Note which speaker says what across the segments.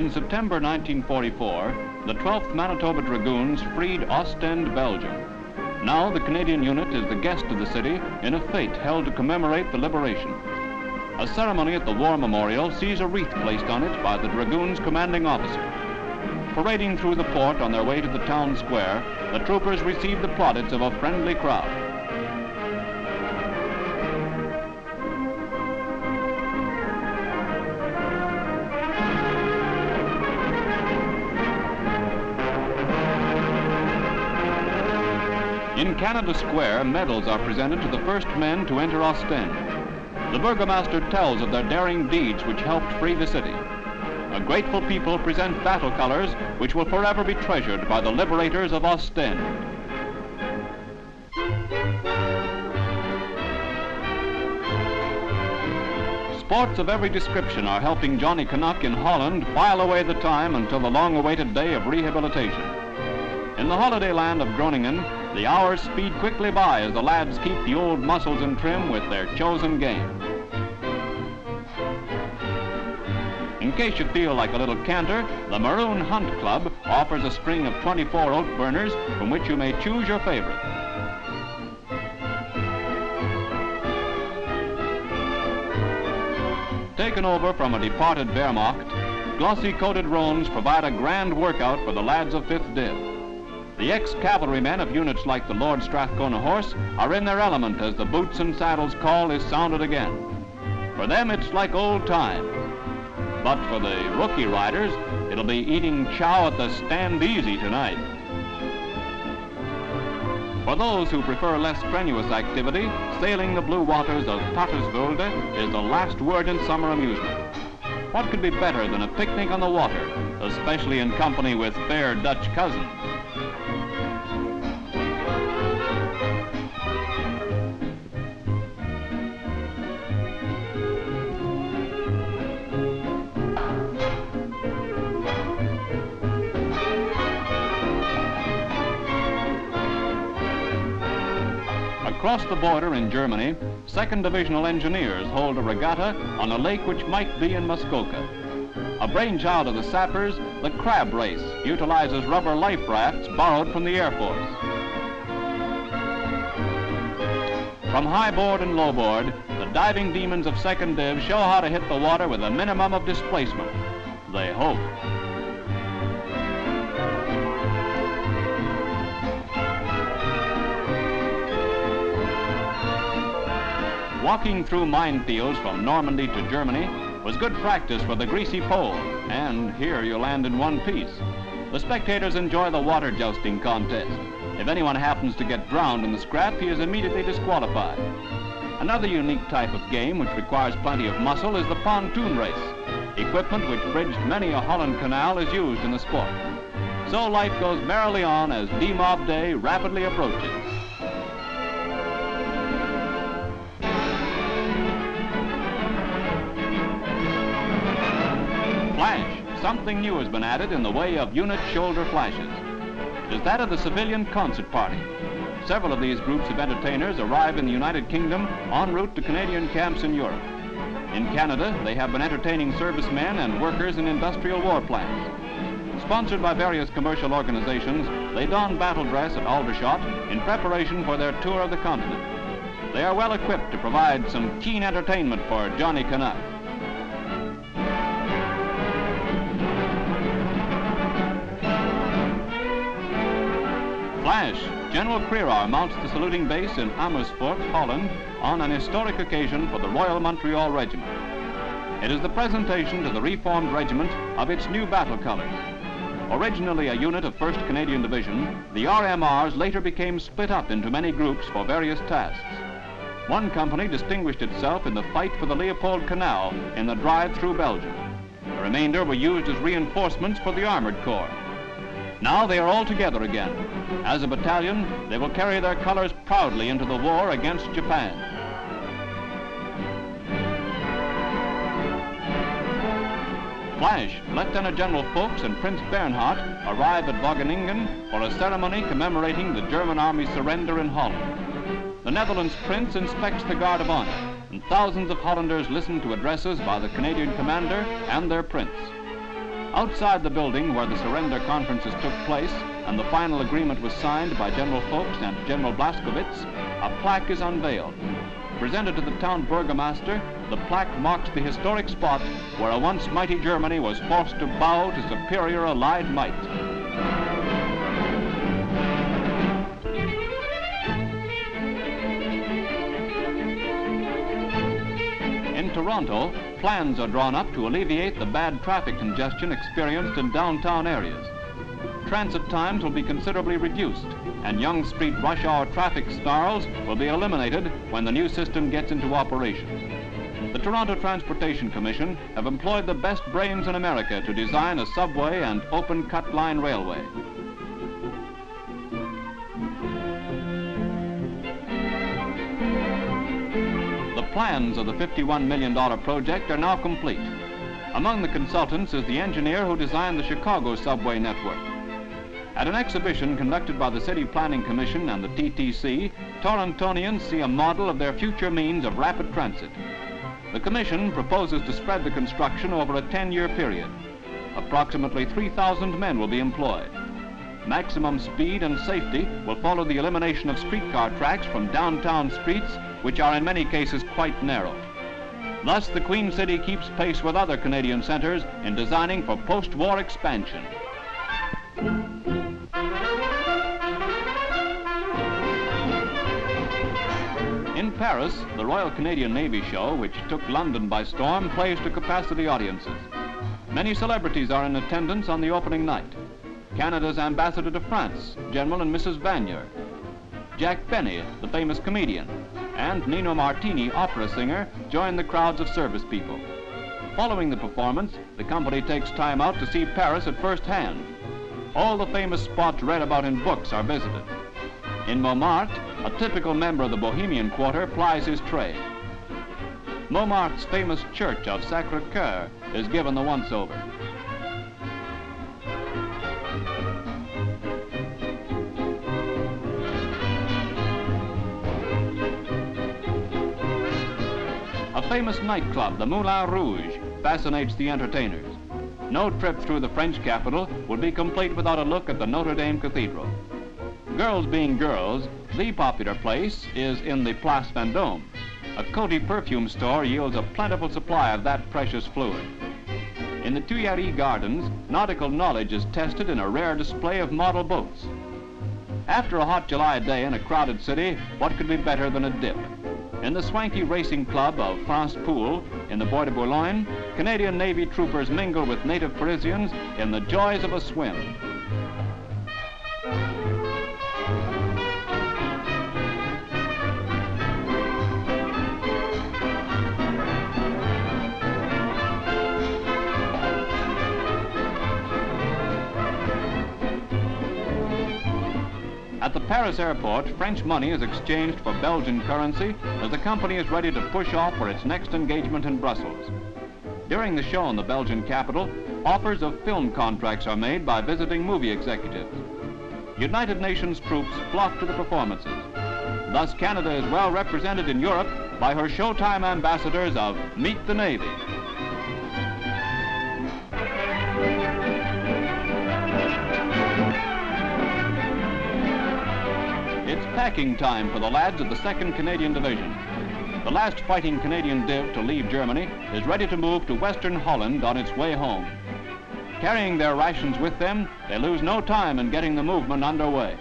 Speaker 1: In September 1944, the 12th Manitoba Dragoons freed Ostend, Belgium. Now the Canadian unit is the guest of the city in a fete held to commemorate the liberation. A ceremony at the War Memorial sees a wreath placed on it by the Dragoons' commanding officer. Parading through the port on their way to the town square, the troopers receive the plaudits of a friendly crowd. In Canada Square, medals are presented to the first men to enter Ostend. The burgomaster tells of their daring deeds which helped free the city. A grateful people present battle colors which will forever be treasured by the liberators of Ostend. Sports of every description are helping Johnny Canuck in Holland while away the time until the long-awaited day of rehabilitation. In the holiday land of Groningen, the hours speed quickly by as the lads keep the old muscles in trim with their chosen game. In case you feel like a little canter, the Maroon Hunt Club offers a string of 24 oak burners from which you may choose your favorite. Taken over from a departed Wehrmacht, glossy-coated roans provide a grand workout for the lads of 5th Div. The ex-cavalrymen of units like the Lord Strathcona Horse are in their element as the boots and saddles call is sounded again. For them, it's like old time. But for the rookie riders, it'll be eating chow at the Stand Easy tonight. For those who prefer less strenuous activity, sailing the blue waters of Paterswolde is the last word in summer amusement. What could be better than a picnic on the water, especially in company with fair Dutch cousins? Across the border in Germany, 2nd Divisional Engineers hold a regatta on a lake which might be in Muskoka. A brainchild of the sappers, the crab race utilizes rubber life rafts borrowed from the Air Force. From highboard and lowboard, the diving demons of 2nd Div show how to hit the water with a minimum of displacement. They hope. Walking through minefields from Normandy to Germany was good practice for the greasy pole, and here you land in one piece. The spectators enjoy the water jousting contest. If anyone happens to get drowned in the scrap, he is immediately disqualified. Another unique type of game which requires plenty of muscle is the pontoon race. Equipment which bridged many a Holland canal is used in the sport. So life goes merrily on as D-Mob Day rapidly approaches. Flash. Something new has been added in the way of unit shoulder flashes. It is that of the civilian concert party. Several of these groups of entertainers arrive in the United Kingdom en route to Canadian camps in Europe. In Canada, they have been entertaining servicemen and workers in industrial war plants. Sponsored by various commercial organizations, they don battle dress at Aldershot in preparation for their tour of the continent. They are well equipped to provide some keen entertainment for Johnny Canuck. Flash. General Crerar mounts the saluting base in Amersfoort, Holland, on an historic occasion for the Royal Montreal Regiment. It is the presentation to the reformed regiment of its new battle colors. Originally a unit of 1st Canadian Division, the RMRs later became split up into many groups for various tasks. One company distinguished itself in the fight for the Leopold Canal in the drive through Belgium. The remainder were used as reinforcements for the Armored Corps. Now they are all together again. As a battalion, they will carry their colors proudly into the war against Japan. Flash. Lieutenant General Folks and Prince Bernhard arrive at Wageningen for a ceremony commemorating the German Army's surrender in Holland. The Netherlands Prince inspects the Guard of Honor, and thousands of Hollanders listen to addresses by the Canadian commander and their prince. Outside the building where the surrender conferences took place and the final agreement was signed by General Folks and General Blaskowitz, a plaque is unveiled. Presented to the town burgomaster, the plaque marks the historic spot where a once mighty Germany was forced to bow to superior Allied might. In Toronto, plans are drawn up to alleviate the bad traffic congestion experienced in downtown areas. Transit times will be considerably reduced, and Yonge Street rush hour traffic snarls will be eliminated when the new system gets into operation. The Toronto Transportation Commission have employed the best brains in America to design a subway and open cut line railway. The plans of the $51 million project are now complete. Among the consultants is the engineer who designed the Chicago subway network. At an exhibition conducted by the City Planning Commission and the TTC, Torontonians see a model of their future means of rapid transit. The Commission proposes to spread the construction over a 10-year period. Approximately 3,000 men will be employed. Maximum speed and safety will follow the elimination of streetcar tracks from downtown streets, which are in many cases quite narrow. Thus, the Queen City keeps pace with other Canadian centers in designing for post-war expansion. In Paris, the Royal Canadian Navy show, which took London by storm, plays to capacity audiences. Many celebrities are in attendance on the opening night. Canada's ambassador to France, General and Mrs. Vanier, Jack Benny, the famous comedian, and Nino Martini, opera singer, join the crowds of service people. Following the performance, the company takes time out to see Paris at first hand. All the famous spots read about in books are visited. In Montmartre, a typical member of the Bohemian quarter plies his trade. Montmartre's famous church of Sacré-Cœur is given the once-over. A famous nightclub, the Moulin Rouge, fascinates the entertainers. No trip through the French capital would be complete without a look at the Notre Dame Cathedral. Girls being girls, the popular place is in the Place Vendôme. A Coty perfume store yields a plentiful supply of that precious fluid. In the Tuileries Gardens, nautical knowledge is tested in a rare display of model boats. After a hot July day in a crowded city, what could be better than a dip? In the swanky racing club of France Pool in the Bois de Boulogne, Canadian Navy troopers mingle with native Parisians in the joys of a swim. At the Paris airport, French money is exchanged for Belgian currency as the company is ready to push off for its next engagement in Brussels. During the show in the Belgian capital, offers of film contracts are made by visiting movie executives. United Nations troops flock to the performances. Thus, Canada is well represented in Europe by her Showtime ambassadors of Meet the Navy. It's packing time for the lads of the 2nd Canadian Division. The last fighting Canadian div to leave Germany is ready to move to Western Holland on its way home. Carrying their rations with them, they lose no time in getting the movement underway.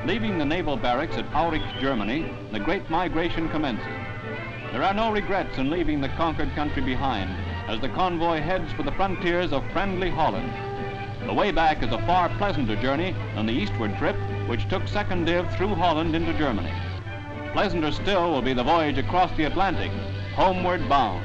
Speaker 1: Leaving the naval barracks at Aurich, Germany, the great migration commences. There are no regrets in leaving the conquered country behind as the convoy heads for the frontiers of friendly Holland. The way back is a far pleasanter journey than the eastward trip, which took 2nd Div through Holland into Germany. Pleasanter still will be the voyage across the Atlantic, homeward bound.